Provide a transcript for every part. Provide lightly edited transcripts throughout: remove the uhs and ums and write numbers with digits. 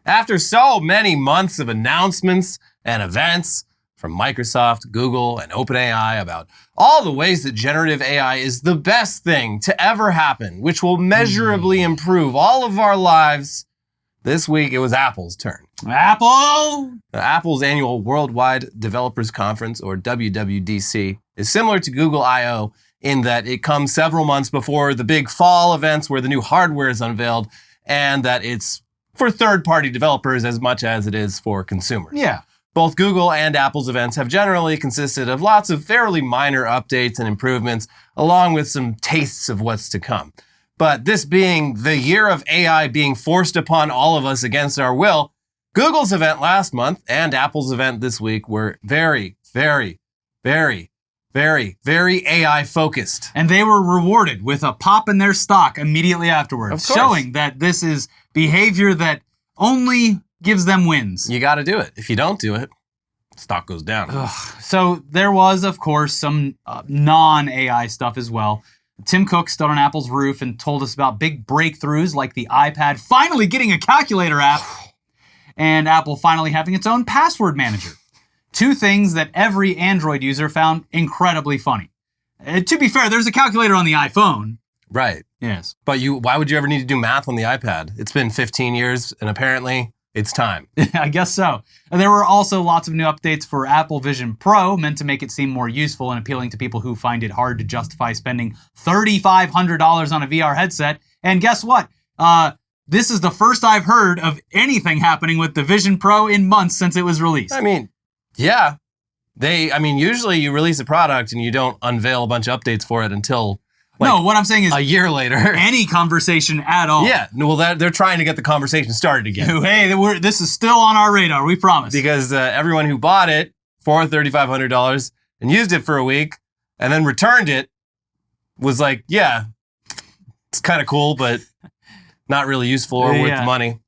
After so many months of announcements and events from Microsoft, Google, and OpenAI about all the ways that generative AI is the best thing to ever happen, which will measurably improve all of our lives, this week it was Apple's turn. Apple's annual Worldwide Developers Conference, or WWDC, is similar to Google I/O in that it comes several months before the big fall events where the new hardware is unveiled, and that it's for third-party developers as much as it is for consumers. Yeah. Both Google and Apple's events have generally consisted of lots of fairly minor updates and improvements, along with some tastes of what's to come. But this being the year of AI being forced upon all of us against our will, Google's event last month and Apple's event this week were very, very, very, very, very AI focused. And they were rewarded with a pop in their stock immediately afterwards, showing that this is behavior that only gives them wins. You got to do it. If you don't do it, stock goes down. Ugh. So there was, of course, some non-AI stuff as well. Tim Cook stood on Apple's roof and told us about big breakthroughs like the iPad finally getting a calculator app and Apple finally having its own password manager. Two things that every Android user found incredibly funny. To be fair, there's a calculator on the iPhone. Right. Yes. But why would you ever need to do math on the iPad? It's been 15 years and apparently it's time. I guess so. There were also lots of new updates for Apple Vision Pro, meant to make it seem more useful and appealing to people who find it hard to justify spending $3,500 on a VR headset. And guess what? This is the first I've heard of anything happening with the Vision Pro in months since it was released. I mean, yeah. Usually you release a product and you don't unveil a bunch of updates for it until no, what I'm saying is a year later. Any conversation at all. Yeah, well, they're trying to get the conversation started again. Hey, this is still on our radar, we promise. Because everyone who bought it for $3,500 and used it for a week and then returned it was like, yeah, it's kind of cool, but not really useful or worth the money.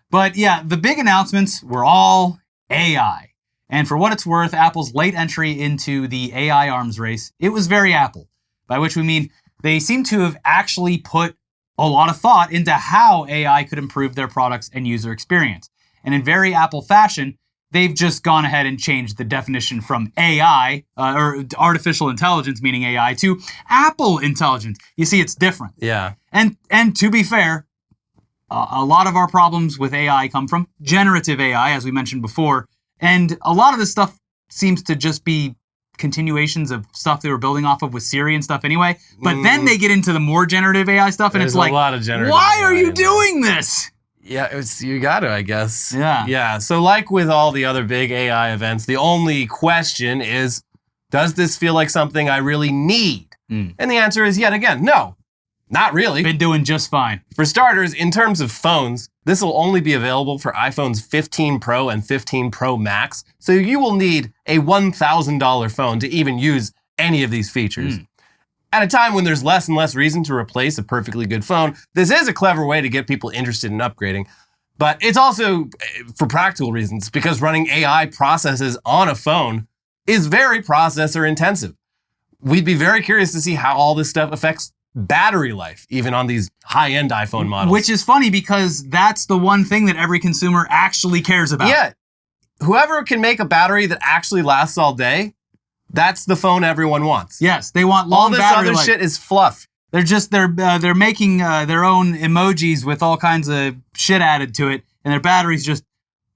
But yeah, the big announcements were all AI. And for what it's worth, Apple's late entry into the AI arms race, it was very Apple, by which we mean they seem to have actually put a lot of thought into how AI could improve their products and user experience. And in very Apple fashion, they've just gone ahead and changed the definition from AI, or artificial intelligence, meaning AI, to Apple intelligence. You see, it's different. Yeah. And to be fair, a lot of our problems with AI come from generative AI, as we mentioned before. And a lot of this stuff seems to just be continuations of stuff they were building off of with Siri and stuff anyway. But then they get into the more generative AI stuff, and There's it's like, a lot of generative why AI are you doing this? Yeah, you got to, I guess. Yeah. Yeah. So like with all the other big AI events, the only question is, does this feel like something I really need? And the answer is yet again, no, not really. Been doing just fine. For starters, in terms of phones, this will only be available for iPhones 15 Pro and 15 Pro Max. So you will need a $1,000 phone to even use any of these features. At a time when there's less and less reason to replace a perfectly good phone, this is a clever way to get people interested in upgrading. But it's also for practical reasons, because running AI processes on a phone is very processor intensive. We'd be very curious to see how all this stuff affects battery life, even on these high-end iPhone models. Which is funny because that's the one thing that every consumer actually cares about. Yeah. Whoever can make a battery that actually lasts all day, that's the phone everyone wants. Yes, they want long battery life. All this other shit is fluff. They're making their own emojis with all kinds of shit added to it, and their battery's just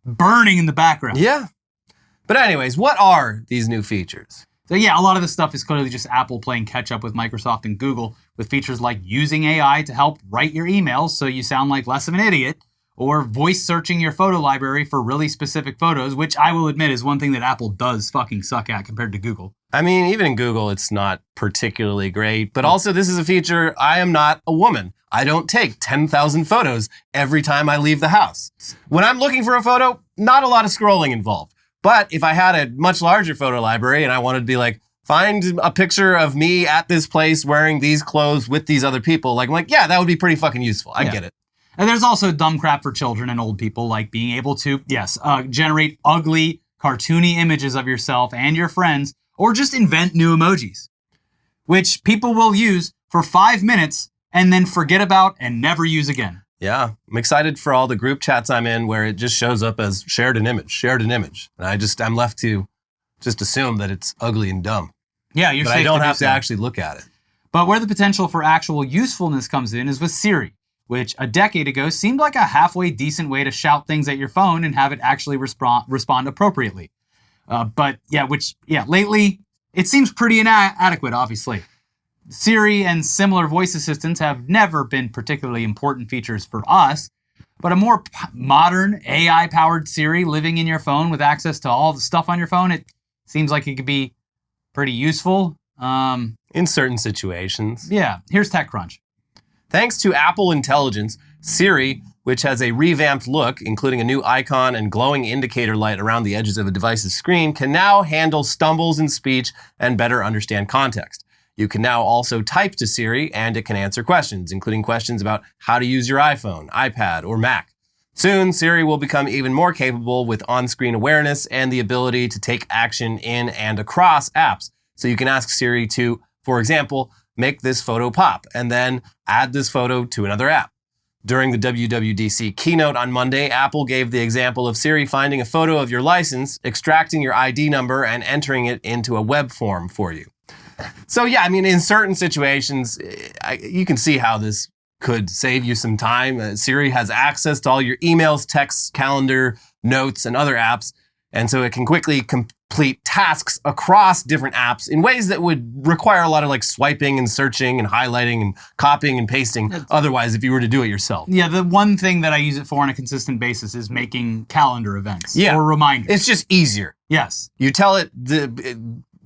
burning in the background. Yeah. But anyways, what are these new features? So yeah, a lot of this stuff is clearly just Apple playing catch up with Microsoft and Google with features like using AI to help write your emails so you sound like less of an idiot, or voice searching your photo library for really specific photos, which I will admit is one thing that Apple does fucking suck at compared to Google. I mean, even in Google, it's not particularly great. But also, this is a feature, I am not a woman. I don't take 10,000 photos every time I leave the house. When I'm looking for a photo, not a lot of scrolling involved. But if I had a much larger photo library and I wanted to be like, find a picture of me at this place wearing these clothes with these other people, like, I'm like, yeah, that would be pretty fucking useful. I get it. And there's also dumb crap for children and old people, like being able to, generate ugly, cartoony images of yourself and your friends, or just invent new emojis, which people will use for 5 minutes and then forget about and never use again. Yeah, I'm excited for all the group chats I'm in where it just shows up as shared an image. And I'm left to just assume that it's ugly and dumb. Yeah, you're But safe I don't to do have to so. actually look at it. But where the potential for actual usefulness comes in is with Siri, which a decade ago seemed like a halfway decent way to shout things at your phone and have it actually respond appropriately. Lately, it seems pretty inadequate, obviously. Siri and similar voice assistants have never been particularly important features for us, but a more modern AI-powered Siri living in your phone with access to all the stuff on your phone, it seems like it could be pretty useful. In certain situations. Yeah, here's TechCrunch. Thanks to Apple Intelligence, Siri, which has a revamped look, including a new icon and glowing indicator light around the edges of a device's screen, can now handle stumbles in speech and better understand context. You can now also type to Siri, and it can answer questions, including questions about how to use your iPhone, iPad, or Mac. Soon, Siri will become even more capable with on-screen awareness and the ability to take action in and across apps. So you can ask Siri to, for example, make this photo pop, and then add this photo to another app. During the WWDC keynote on Monday, Apple gave the example of Siri finding a photo of your license, extracting your ID number, and entering it into a web form for you. So yeah, I mean, in certain situations, you can see how this could save you some time. Siri has access to all your emails, texts, calendar, notes, and other apps, and so it can quickly complete tasks across different apps in ways that would require a lot of like swiping and searching and highlighting and copying and pasting otherwise if you were to do it yourself. Yeah, the one thing that I use it for on a consistent basis is making calendar events or reminders. It's just easier. Yes. You tell it,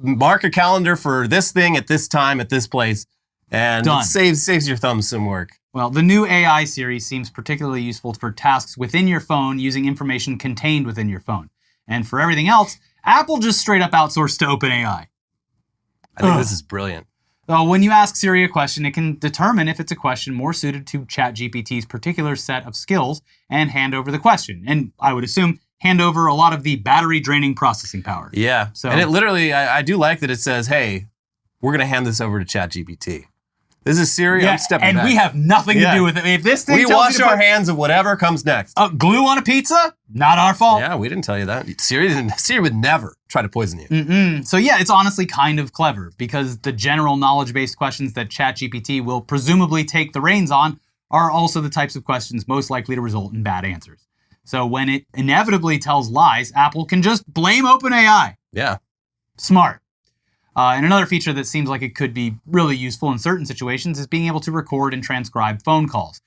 mark a calendar for this thing at this time at this place, and Done. It saves your thumbs some work. Well, the new AI series seems particularly useful for tasks within your phone using information contained within your phone. And for everything else, Apple just straight up outsourced to OpenAI. I think this is brilliant. So when you ask Siri a question, it can determine if it's a question more suited to ChatGPT's particular set of skills and hand over the question. And I would assume hand over a lot of the battery-draining processing power. Yeah. And it literally, I do like that it says, hey, we're going to hand this over to ChatGPT. This is Siri, I'm stepping back. And we have nothing to do with it. If this thing we tells wash you to our hands of whatever comes next. Glue on a pizza? Not our fault. Yeah, we didn't tell you that. Siri would never try to poison you. So yeah, it's honestly kind of clever because the general knowledge-based questions that ChatGPT will presumably take the reins on are also the types of questions most likely to result in bad answers. So when it inevitably tells lies, Apple can just blame OpenAI. Yeah. Smart. And another feature that seems like it could be really useful in certain situations is being able to record and transcribe phone calls.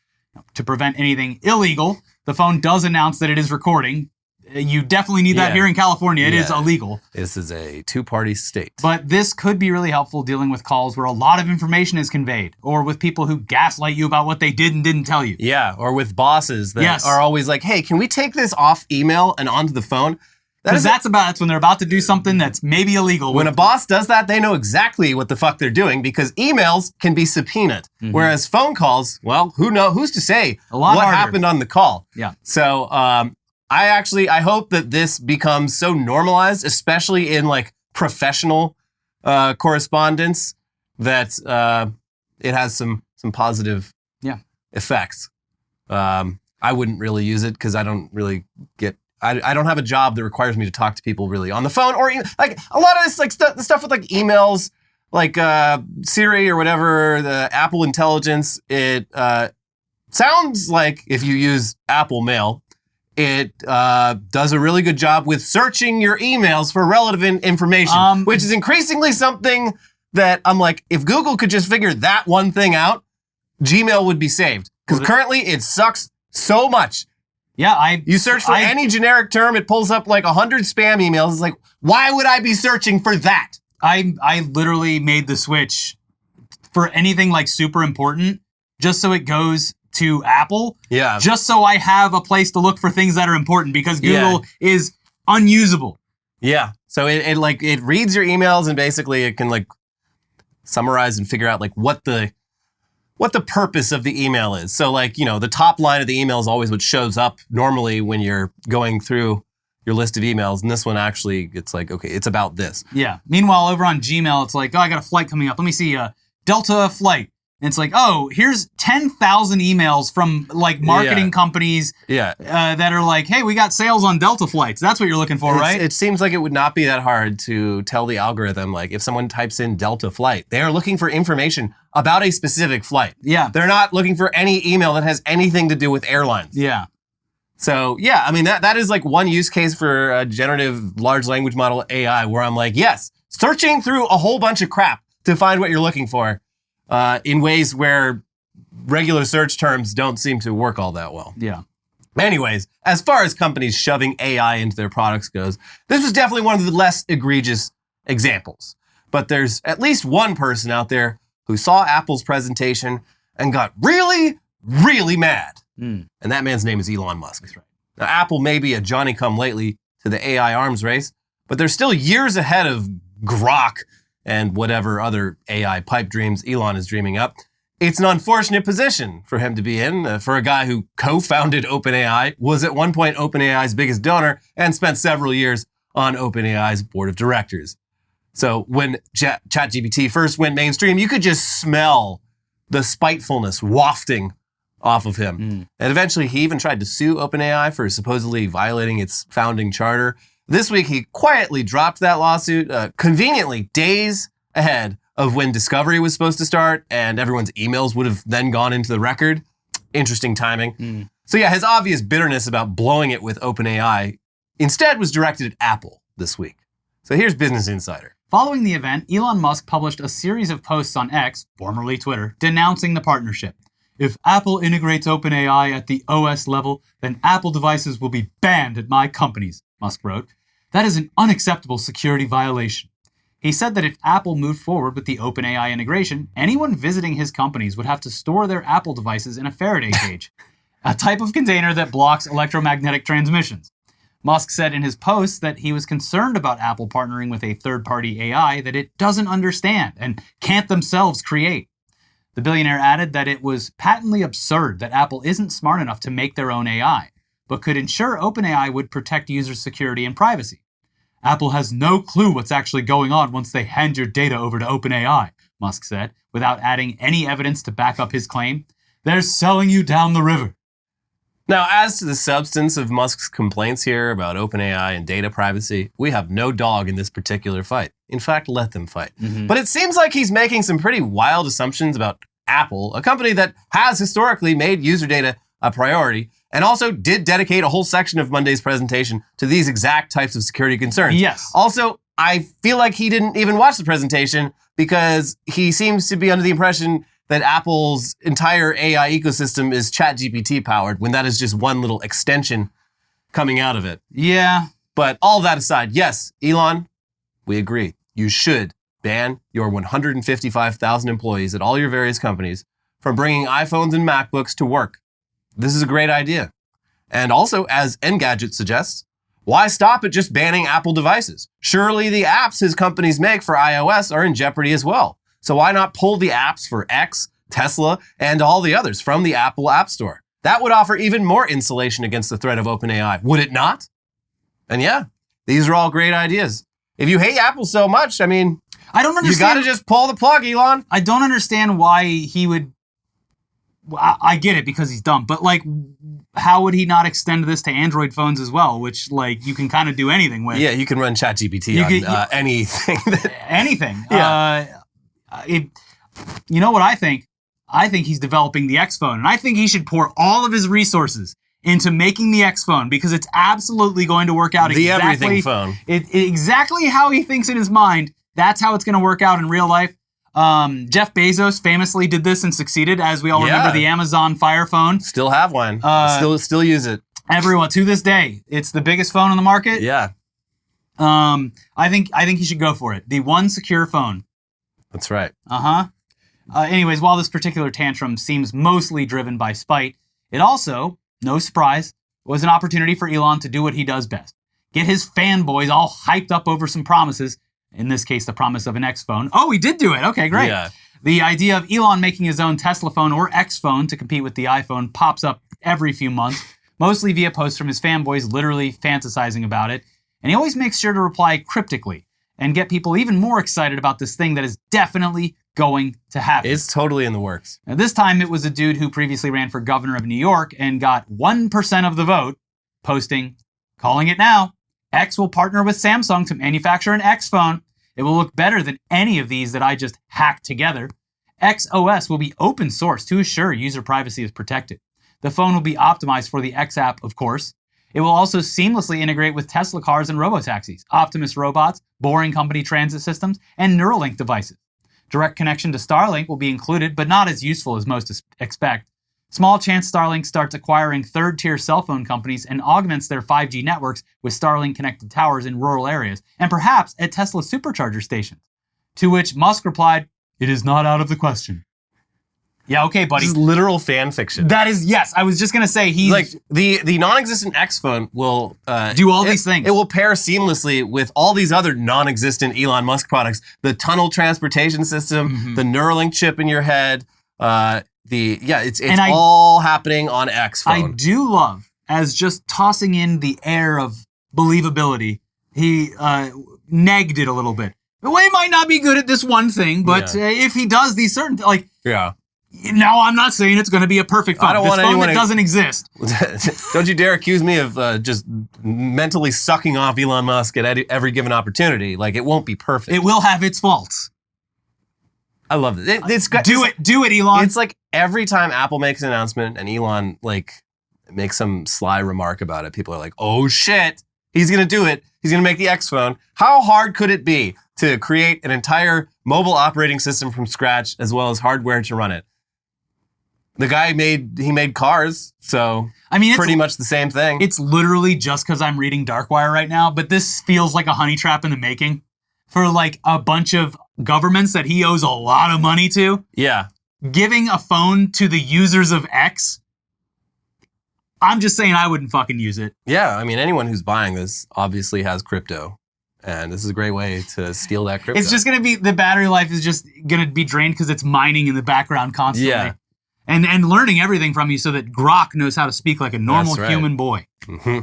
To prevent anything illegal, the phone does announce that it is recording. You definitely need that here in California. It is illegal. This is a two-party state. But this could be really helpful dealing with calls where a lot of information is conveyed, or with people who gaslight you about what they did and didn't tell you. Yeah, or with bosses that are always like, hey, can we take this off email and onto the phone? Because that's when they're about to do something that's maybe illegal. When a boss does that, they know exactly what the fuck they're doing because emails can be subpoenaed. Whereas phone calls, well, who's to say what happened on the call? Yeah. So I hope that this becomes so normalized, especially in like professional correspondence, that it has some positive effects. I wouldn't really use it because I don't really get. I don't have a job that requires me to talk to people really on the phone or even, like a lot of this like the stuff with like emails, like Siri or whatever, the Apple Intelligence. It sounds like if you use Apple Mail, it does a really good job with searching your emails for relevant information, which is increasingly something that I'm like, if Google could just figure that one thing out, Gmail would be saved. Because currently it sucks so much. Yeah, you search for any generic term, it pulls up like 100 spam emails. It's like, why would I be searching for that? I literally made the switch for anything like super important, just so it goes to Apple. Yeah. Just so I have a place to look for things that are important because Google is unusable. Yeah. So it reads your emails and basically it can like summarize and figure out like what the purpose of the email is. So like, the top line of the email is always what shows up normally when you're going through your list of emails. And this one actually, it's like, okay, it's about this. Yeah. Meanwhile, over on Gmail, it's like, oh, I got a flight coming up. Let me see, Delta flight. And it's like, oh, here's 10,000 emails from like marketing companies that are like, hey, we got sales on Delta flights. That's what you're looking for, right? It seems like it would not be that hard to tell the algorithm, like if someone types in Delta flight, they are looking for information about a specific flight. Yeah. They're not looking for any email that has anything to do with airlines. Yeah. So yeah, I mean, that is like one use case for a generative large language model AI where I'm like, yes, searching through a whole bunch of crap to find what you're looking for in ways where regular search terms don't seem to work all that well. Yeah. Anyways, as far as companies shoving AI into their products goes, this was definitely one of the less egregious examples. But there's at least one person out there who saw Apple's presentation and got really, really mad. And that man's name is Elon Musk. That's right. Now, Apple may be a Johnny-come-lately to the AI arms race, but they're still years ahead of Grok and whatever other AI pipe dreams Elon is dreaming up. It's an unfortunate position for him to be in, for a guy who co-founded OpenAI, was at one point OpenAI's biggest donor, and spent several years on OpenAI's board of directors. So when ChatGPT first went mainstream, you could just smell the spitefulness wafting off of him. And eventually he even tried to sue OpenAI for supposedly violating its founding charter. This week he quietly dropped that lawsuit, conveniently days ahead of when Discovery was supposed to start and everyone's emails would have then gone into the record. Interesting timing. So yeah, his obvious bitterness about blowing it with OpenAI instead was directed at Apple this week. So here's Business Insider. Following the event, Elon Musk published a series of posts on X, formerly Twitter, denouncing the partnership. If Apple integrates OpenAI at the OS level, then Apple devices will be banned at my companies, Musk wrote. That is an unacceptable security violation. He said that if Apple moved forward with the OpenAI integration, anyone visiting his companies would have to store their Apple devices in a Faraday cage, a type of container that blocks electromagnetic transmissions. Musk said in his post that he was concerned about Apple partnering with a third-party AI that it doesn't understand and can't themselves create. The billionaire added that it was patently absurd that Apple isn't smart enough to make their own AI, but could ensure OpenAI would protect user security and privacy. Apple has no clue what's actually going on once they hand your data over to OpenAI, Musk said, without adding any evidence to back up his claim. They're selling you down the river. Now, as to the substance of Musk's complaints here about OpenAI and data privacy, we have no dog in this particular fight. In fact, let them fight. But it seems like he's making some pretty wild assumptions about Apple, a company that has historically made user data a priority and also did dedicate a whole section of Monday's presentation to these exact types of security concerns. Yes. Also, I feel like he didn't even watch the presentation because he seems to be under the impression that Apple's entire AI ecosystem is ChatGPT powered when that is just one little extension coming out of it. Yeah. But all that aside, yes, Elon, we agree. You should ban your 155,000 employees at all your various companies from bringing iPhones and MacBooks to work. This is a great idea. And also, as Engadget suggests, why stop at just banning Apple devices? Surely the apps his companies make for iOS are in jeopardy as well. So why not pull the apps for X, Tesla, and all the others from the Apple App Store? That would offer even more insulation against the threat of OpenAI, would it not? And yeah, these are all great ideas. If you hate Apple so much, I mean, I don't understand. You gotta just pull the plug, Elon. I don't understand why he would. I get it because he's dumb, but like, how would he not extend this to Android phones as well, which like you can kind of do anything with? Yeah, you can run ChatGPT on anything. Anything. Yeah. You know what I think? I think he's developing the X phone, and I think he should pour all of his resources into making the X phone because it's absolutely going to work out the exactly everything phone. Exactly how he thinks in his mind. That's how it's going to work out in real life. Jeff Bezos famously did this and succeeded, as we all remember the Amazon Fire phone. Still have one. Still use it. Everyone to this day, it's the biggest phone on the market. Yeah. I think he should go for it. The one secure phone. That's right. Anyways, while this particular tantrum seems mostly driven by spite, it also, no surprise, was an opportunity for Elon to do what he does best. Get his fanboys all hyped up over some promises, in this case, the promise of an X phone. Oh, he did do it. Okay, great. Yeah. The idea of Elon making his own Tesla phone or X phone to compete with the iPhone pops up every few months, mostly via posts from his fanboys literally fantasizing about it. And he always makes sure to reply cryptically and get people even more excited about this thing that is definitely going to happen. It's totally in the works. Now, this time it was a dude who previously ran for governor of New York and got 1% of the vote, posting, calling it now, X will partner with Samsung to manufacture an X phone. It will look better than any of these that I just hacked together. X OS will be open source to assure user privacy is protected. The phone will be optimized for the X app, of course. It will also seamlessly integrate with Tesla cars and robotaxis, Optimus robots, Boring Company transit systems, and Neuralink devices. Direct connection to Starlink will be included, but not as useful as most expect. Small chance Starlink starts acquiring third-tier cell phone companies and augments their 5G networks with Starlink-connected towers in rural areas, and perhaps at Tesla supercharger stations. To which Musk replied, "It is not out of the question." Yeah, okay, buddy. This is literal fan fiction. That is, yes. I was just going to say he's... Like, the non-existent X phone will... do all these things. It will pair seamlessly with all these other non-existent Elon Musk products. The tunnel transportation system, the Neuralink chip in your head. It's all happening on X phone. I do love, as just tossing in the air of believability, he negged it a little bit. The way might not be good at this one thing, but if he does these certain... Now, I'm not saying it's going to be a perfect phone. I don't this want phone anyone that doesn't exist. Don't you dare accuse me of just mentally sucking off Elon Musk at every given opportunity. Like, it won't be perfect. It will have its faults. I love it. Do it, Elon. It's like every time Apple makes an announcement and Elon makes some sly remark about it, people are like, "Oh shit, he's going to do it. He's going to make the X phone." How hard could it be to create an entire mobile operating system from scratch as well as hardware to run it? The guy made cars, so it's pretty much the same thing. It's literally just because I'm reading Darkwire right now, but this feels like a honey trap in the making for like a bunch of governments that he owes a lot of money to. Yeah. Giving a phone to the users of X, I'm just saying I wouldn't fucking use it. Yeah, I mean, anyone who's buying this obviously has crypto. And this is a great way to steal that crypto. It's just going to be, the battery life is just going to be drained because it's mining in the background constantly. Yeah. And learning everything from you so that Grok knows how to speak like a normal human boy. Mm-hmm.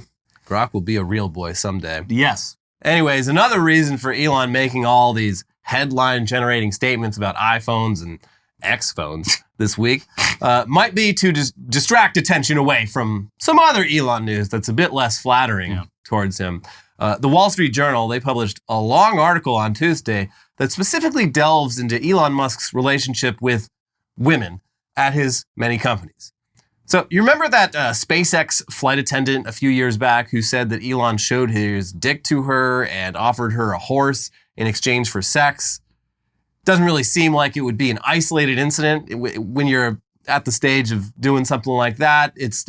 Grok will be a real boy someday. Yes. Anyways, another reason for Elon making all these headline-generating statements about iPhones and X phones this week might be to distract attention away from some other Elon news that's a bit less flattering towards him. The Wall Street Journal, they published a long article on Tuesday that specifically delves into Elon Musk's relationship with women at his many companies. So you remember that SpaceX flight attendant a few years back who said that Elon showed his dick to her and offered her a horse in exchange for sex? Doesn't really seem like it would be an isolated incident. When you're at the stage of doing something like that, it's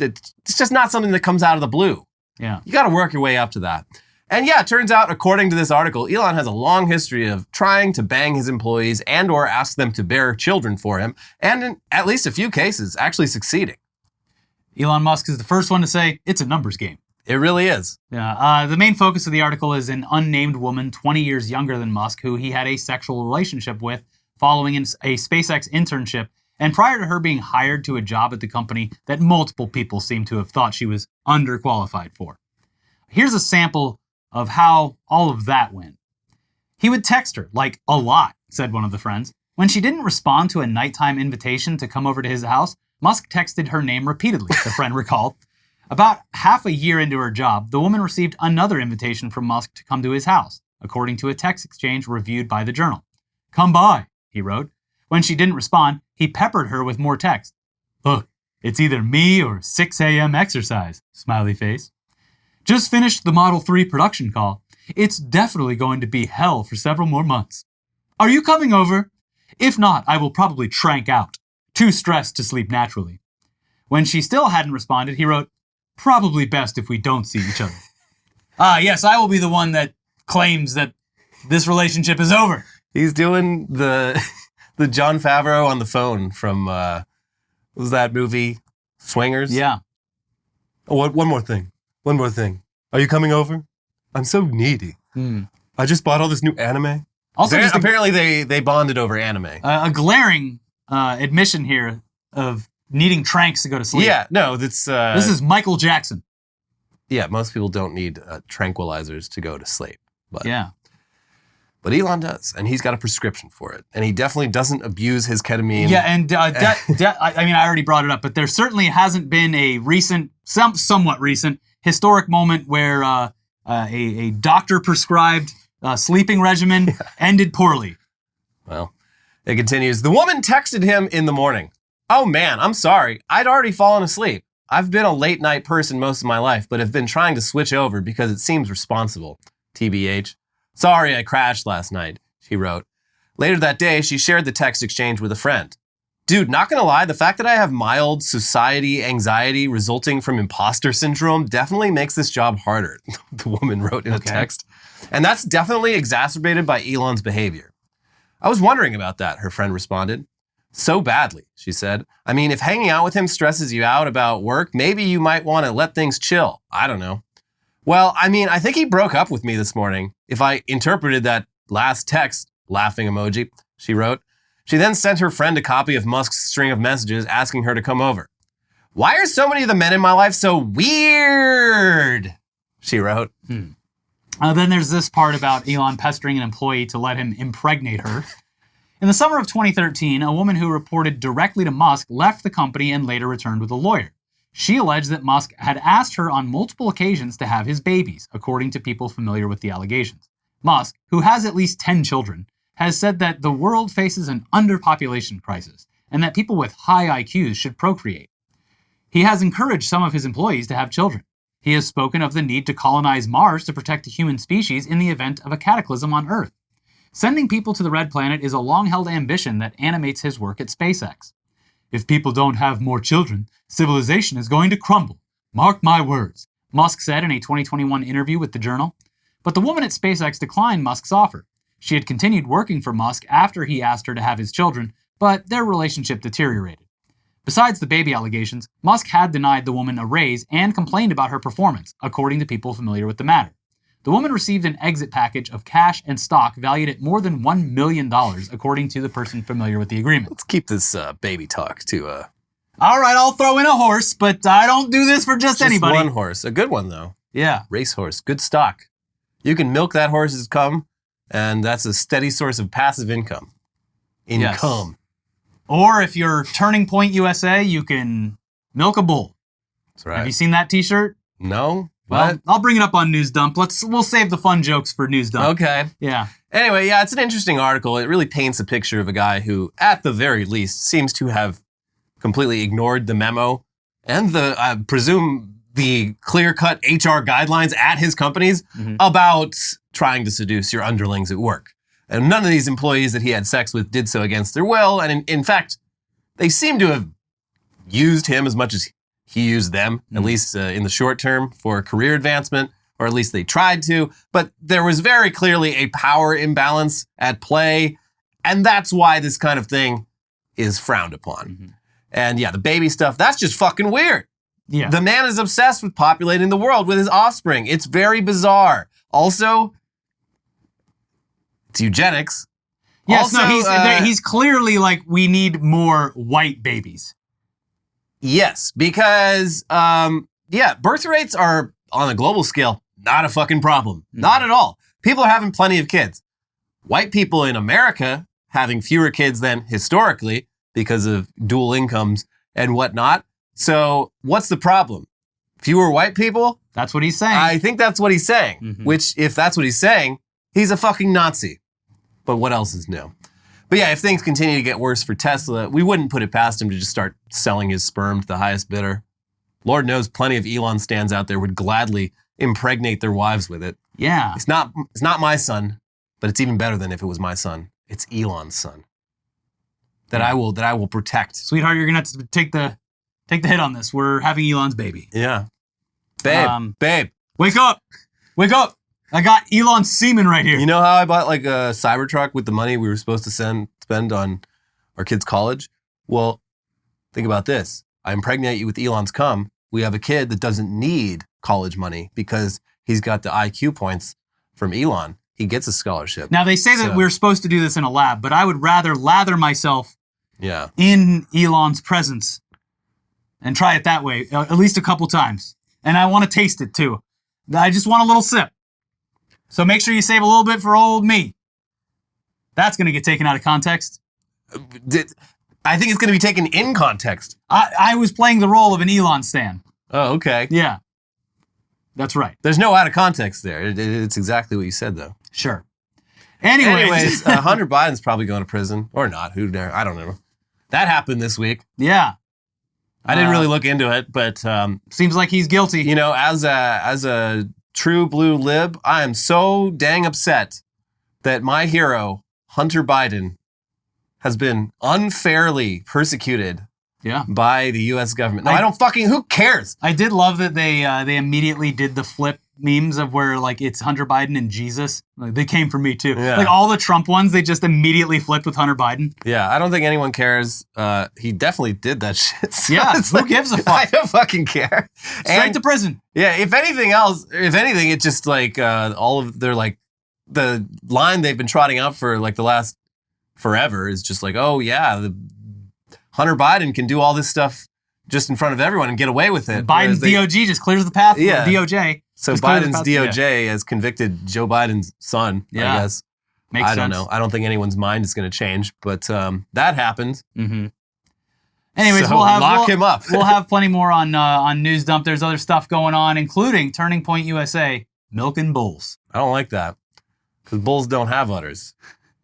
just not something that comes out of the blue. Yeah. You got to work your way up to that. And yeah, it turns out, according to this article, Elon has a long history of trying to bang his employees and or ask them to bear children for him, and in at least a few cases, actually succeeding. Elon Musk is the first one to say it's a numbers game. It really is. Yeah. The main focus of the article is an unnamed woman 20 years younger than Musk who he had a sexual relationship with following a SpaceX internship, and prior to her being hired to a job at the company that multiple people seem to have thought she was underqualified for. Here's a sample of how all of that went. He would text her, like a lot, said one of the friends. When she didn't respond to a nighttime invitation to come over to his house, Musk texted her name repeatedly, the friend recalled. About half a year into her job, the woman received another invitation from Musk to come to his house, according to a text exchange reviewed by the Journal. "Come by," he wrote. When she didn't respond, he peppered her with more text. "Look, it's either me or 6 a.m. exercise, smiley face. Just finished the Model 3 production call. It's definitely going to be hell for several more months. Are you coming over? If not, I will probably trank out. Too stressed to sleep naturally." When she still hadn't responded, he wrote, "Probably best if we don't see each other." Yes, I will be the one that claims that this relationship is over. He's doing the Jon Favreau on the phone from, what was that movie? Swingers? Yeah. Oh, one more thing. One more thing. Are you coming over? I'm so needy. I just bought all this new anime. Also, apparently they bonded over anime. A glaring admission here of needing tranks to go to sleep. Yeah, no, that's... this is Michael Jackson. Yeah, most people don't need tranquilizers to go to sleep. But. Yeah. But Elon does, and he's got a prescription for it. And he definitely doesn't abuse his ketamine. Yeah, and I mean, I already brought it up, but there certainly hasn't been a recent, somewhat recent, historic moment where a doctor-prescribed sleeping regimen ended poorly. Well, it continues. The woman texted him in the morning. Oh man, I'm sorry. I'd already fallen asleep. I've been a late night person most of my life, but have been trying to switch over because it seems responsible. TBH. Sorry I crashed last night, she wrote. Later that day, she shared the text exchange with a friend. Dude, not gonna lie, the fact that I have mild society anxiety resulting from imposter syndrome definitely makes this job harder, the woman wrote in a text. And that's definitely exacerbated by Elon's behavior. I was wondering about that, her friend responded. So badly, she said. I mean, if hanging out with him stresses you out about work, maybe you might want to let things chill. I don't know. Well, I mean, I think he broke up with me this morning. If I interpreted that last text, laughing emoji, she wrote. She then sent her friend a copy of Musk's string of messages asking her to come over. Why are so many of the men in my life so weird? She wrote. Then there's this part about Elon pestering an employee to let him impregnate her. In the summer of 2013, a woman who reported directly to Musk left the company and later returned with a lawyer. She alleged that Musk had asked her on multiple occasions to have his babies, according to people familiar with the allegations. Musk, who has at least 10 children, has said that the world faces an underpopulation crisis and that people with high IQs should procreate. He has encouraged some of his employees to have children. He has spoken of the need to colonize Mars to protect the human species in the event of a cataclysm on Earth. Sending people to the Red Planet is a long-held ambition that animates his work at SpaceX. If people don't have more children, civilization is going to crumble. Mark my words, Musk said in a 2021 interview with the Journal. But the woman at SpaceX declined Musk's offer. She had continued working for Musk after he asked her to have his children, but their relationship deteriorated. Besides the baby allegations, Musk had denied the woman a raise and complained about her performance, according to people familiar with the matter. The woman received an exit package of cash and stock valued at more than $1 million, according to the person familiar with the agreement. Let's keep this baby talk to... All right, I'll throw in a horse, but I don't do this for just anybody. One horse. A good one, though. Yeah. Racehorse. Good stock. You can milk that horse's cum, and that's a steady source of passive income. Yes. Or if you're Turning Point USA, you can milk a bull. That's right. Have you seen that t-shirt? No. Well, I'll bring it up on News Dump. We'll save the fun jokes for News Dump. Okay. Yeah. Anyway, yeah, it's an interesting article. It really paints a picture of a guy who, at the very least, seems to have completely ignored the memo and the, I presume, the clear-cut HR guidelines at his companies about trying to seduce your underlings at work. And none of these employees that he had sex with did so against their will. And in fact, they seem to have used him as much as he used them, at least in the short term, for career advancement, or at least they tried to. But there was very clearly a power imbalance at play, and that's why this kind of thing is frowned upon. And yeah, the baby stuff, that's just fucking weird. Yeah. The man is obsessed with populating the world with his offspring. It's very bizarre. Also, it's eugenics. Yes, also, no, he's clearly like, we need more white babies. Yes, because, birth rates are, on a global scale, not a fucking problem. Not at all. People are having plenty of kids. White people in America having fewer kids than historically because of dual incomes and whatnot. So what's the problem? Fewer white people? That's what he's saying. I think that's what he's saying, which, if that's what he's saying, he's a fucking Nazi. But what else is new? But yeah, if things continue to get worse for Tesla, we wouldn't put it past him to just start selling his sperm to the highest bidder. Lord knows plenty of Elon stands out there would gladly impregnate their wives with it. Yeah. It's not my son, but it's even better than if it was my son. It's Elon's son. That I will protect. Sweetheart, you're gonna have to take the hit on this. We're having Elon's baby. Yeah. Babe. Wake up. Wake up. I got Elon's semen right here. You know how I bought like a Cybertruck with the money we were supposed to spend on our kids' college? Well, think about this. I impregnate you with Elon's cum. We have a kid that doesn't need college money because he's got the IQ points from Elon. He gets a scholarship. Now, they say that we're supposed to do this in a lab, but I would rather lather myself in Elon's presence and try it that way, at least a couple times. And I want to taste it, too. I just want a little sip. So make sure you save a little bit for old me. That's going to get taken out of context. I think it's going to be taken in context. I was playing the role of an Elon stan. Oh, okay. Yeah. That's right. There's no out of context there. It's exactly what you said, though. Sure. Anyways, Hunter Biden's probably going to prison. Or not. Who dare? I don't know. That happened this week. Yeah. I didn't really look into it, but... seems like he's guilty. You know, as a true blue lib, I am so dang upset that my hero, Hunter Biden, has been unfairly persecuted by the U.S. government. No, I don't fucking... Who cares? I did love that they immediately did the flip memes of where, like, it's Hunter Biden and Jesus. Like, they came for me, too. Yeah. Like, all the Trump ones, they just immediately flipped with Hunter Biden. Yeah, I don't think anyone cares. He definitely did that shit. So yeah, who gives a fuck? I don't fucking care. Straight to prison. Yeah, if anything, it's just, like, all of their, like, the line they've been trotting out for, like, the last forever is just like, oh, yeah, Hunter Biden can do all this stuff just in front of everyone and get away with it. Biden's DOJ just clears the path for the DOJ. So Biden's DOJ has convicted Joe Biden's son, I guess. Makes sense. I don't know. I don't think anyone's mind is going to change, but that happened. Mm-hmm. Anyways, so lock him up. We'll have plenty more on News Dump. There's other stuff going on, including Turning Point USA, milking bulls. I don't like that because bulls don't have udders.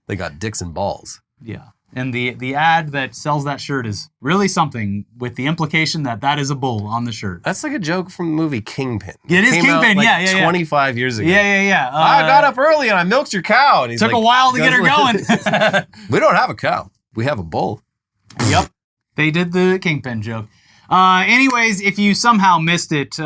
They got dicks and balls. Yeah. And the ad that sells that shirt is really something, with the implication that is a bull on the shirt. That's like a joke from the movie Kingpin. It is Kingpin, out 25 years ago. Yeah. I got up early and I milked your cow. And he's took like, a while to get her going. We don't have a cow. We have a bull. Yep. They did the Kingpin joke. Anyways, if you somehow missed it,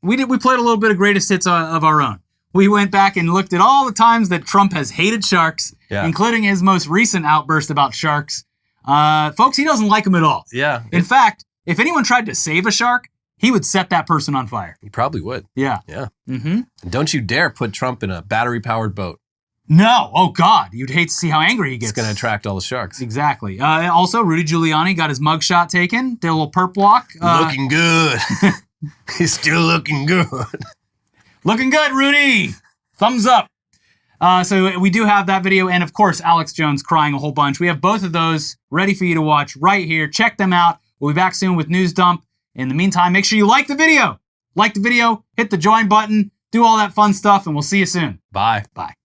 we played a little bit of greatest hits of our own. We went back and looked at all the times that Trump has hated sharks, including his most recent outburst about sharks. Folks, he doesn't like them at all. Yeah. In fact, if anyone tried to save a shark, he would set that person on fire. He probably would. Yeah. Yeah. Mm-hmm. And don't you dare put Trump in a battery-powered boat. No. Oh, God. You'd hate to see how angry he gets. It's going to attract all the sharks. Exactly. Also, Rudy Giuliani got his mugshot taken. Did a little perp walk. Looking good. He's still looking good. Looking good, Rudy. Thumbs up. So we do have that video, and of course, Alex Jones crying a whole bunch. We have both of those ready for you to watch right here. Check them out. We'll be back soon with News Dump. In the meantime, make sure you like the video. Like the video, hit the join button, do all that fun stuff, and we'll see you soon. Bye. Bye.